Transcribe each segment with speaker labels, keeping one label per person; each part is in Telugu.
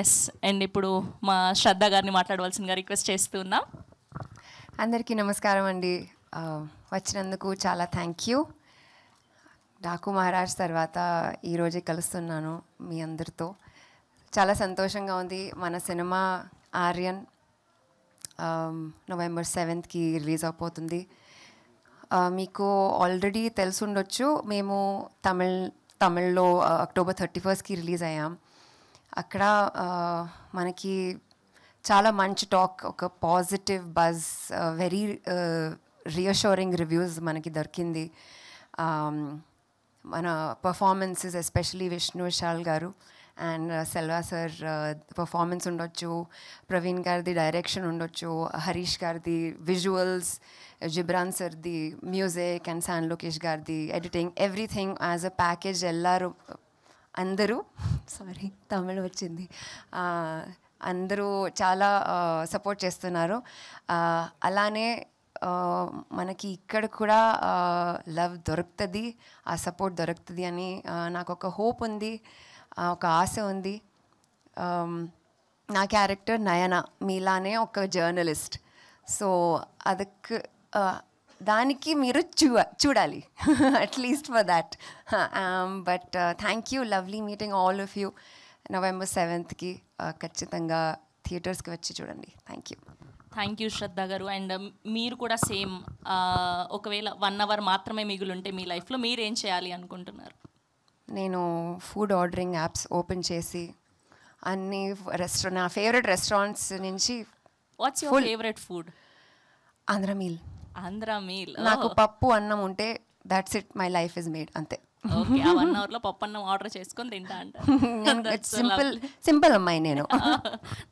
Speaker 1: ఎస్, అండ్ ఇప్పుడు మా శ్రద్ధ గారిని మాట్లాడవలసిందిగా రిక్వెస్ట్ చేస్తున్నాం.
Speaker 2: అందరికీ నమస్కారం అండి. వచ్చినందుకు చాలా థ్యాంక్ యూ. డాకు మహారాజ్ తర్వాత ఈరోజే కలుస్తున్నాను మీ అందరితో. చాలా సంతోషంగా ఉంది. మన cinema Aryan November 7th release అయిపోతుంది. మీకు ఆల్రెడీ తెలుసుండొచ్చు, మేము తమిళ్లో October 31st రిలీజ్ అయ్యాం. అక్కడ మనకి చాలా మంచి టాక్, ఒక positive buzz, very reassuring reviews మనకి దొరికింది. మన పర్ఫార్మెన్సెస్ ఎస్పెషలీ విష్ణు విశాల్ గారు అండ్ సెల్వా సార్ పర్ఫార్మెన్స్ ఉండొచ్చు, ప్రవీణ్ గారిది డైరెక్షన్ ఉండొచ్చు, హరీష్ గారిది విజువల్స్, జిబ్రాన్ సార్ది మ్యూజిక్ అండ్ శాన్ లోకేష్ గారిది editing, everything as a package అందరూ తమిళ్ వచ్చింది, అందరూ చాలా సపోర్ట్ చేస్తున్నారు. అలానే మనకి ఇక్కడ కూడా లవ్ దొరుకుతుంది, ఆ సపోర్ట్ దొరుకుతుంది అని నాకు ఒక హోప్ ఉంది, ఒక ఆశ ఉంది. నా క్యారెక్టర్ నయన మీలానే ఒక జర్నలిస్ట్. సో దానికి మీరు చూడాలి at least for that. But thank you, lovely meeting all of you. November 7th ఖచ్చితంగా థియేటర్స్కి వచ్చి చూడండి.
Speaker 1: థ్యాంక్ యూ శ్రద్ధ గారు. అండ్ మీరు కూడా సేమ్, ఒకవేళ 1 hour మాత్రమే మిగులుంటే మీ లైఫ్లో మీరు ఏం చేయాలి అనుకుంటున్నారు?
Speaker 2: నేను ఫుడ్ ఆర్డరింగ్ యాప్స్ ఓపెన్ చేసి అన్ని నా ఫేవరెట్ రెస్టారెంట్స్ నుంచి.
Speaker 1: What's your favourite food?
Speaker 2: Andhra meal. నాకు పప్పు అన్నం ఉంటే that's it, my life is made, అంతే.
Speaker 1: ఓకే, ఆ 1 hourలో పప్పు అన్నం ఆర్డర్ చేసుకొని తింటా అంటారు.
Speaker 2: సింపుల్ అమ్మాయి నేను.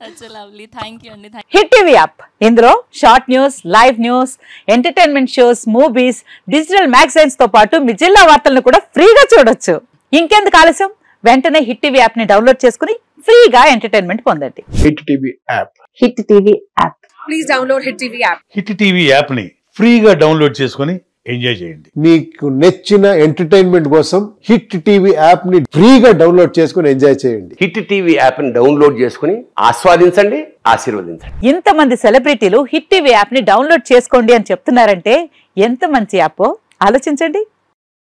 Speaker 1: That's lovely. థ్యాంక్ యూ అండి.
Speaker 3: హిట్ టీవీ యాప్, ఇందులో short news, live news, entertainment shows, movies, digital magazines తో పాటు మీ జిల్లా వార్తలను కూడా ఫ్రీగా చూడొచ్చు. ఇంకెందుకు ఆలస్యం, వెంటనే హిట్ టీవీ యాప్ ని డౌన్లోడ్ చేసుకుని ఫ్రీగా ఎంటర్టైన్మెంట్ పొందండి.
Speaker 4: Hit TV app.
Speaker 3: Hit TV app.
Speaker 5: Please download hit TV app.
Speaker 4: Hit TV app ని ఫ్రీగా డౌన్లోడ్ చేసుకుని ఎంజాయ్ చేయండి.
Speaker 6: మీకు నచ్చిన ఎంటర్టైన్మెంట్ కోసం హిట్ టీవీ యాప్ ని ఫ్రీగా డౌన్లోడ్ చేసుకుని ఎంజాయ్ చేయండి.
Speaker 7: హిట్ టీవీ యాప్ ని డౌన్లోడ్ చేసుకుని ఆస్వాదించండి, ఆశీర్వదించండి.
Speaker 3: ఇంతమంది సెలబ్రిటీలు హిట్ టీవీ యాప్ ని డౌన్లోడ్ చేసుకోండి అని చెప్తున్నారంటే ఎంత మంచి యాప్ ఆలోచించండి.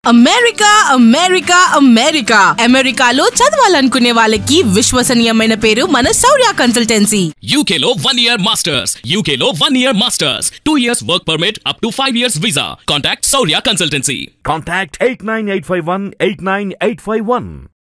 Speaker 5: అమెరికా అమెరికా అమెరికా అమెరికాలో చదవాలనుకునే వాళ్ళకి విశ్వసనీయమైన పేరు మన శౌర్య కన్సల్టెన్సీ.
Speaker 8: UK లో 1 year masters, UK లో 1 year masters, 2 years work permit up to 5 years visa. Contact Saurya Consultancy.
Speaker 9: Contact 89851 89851.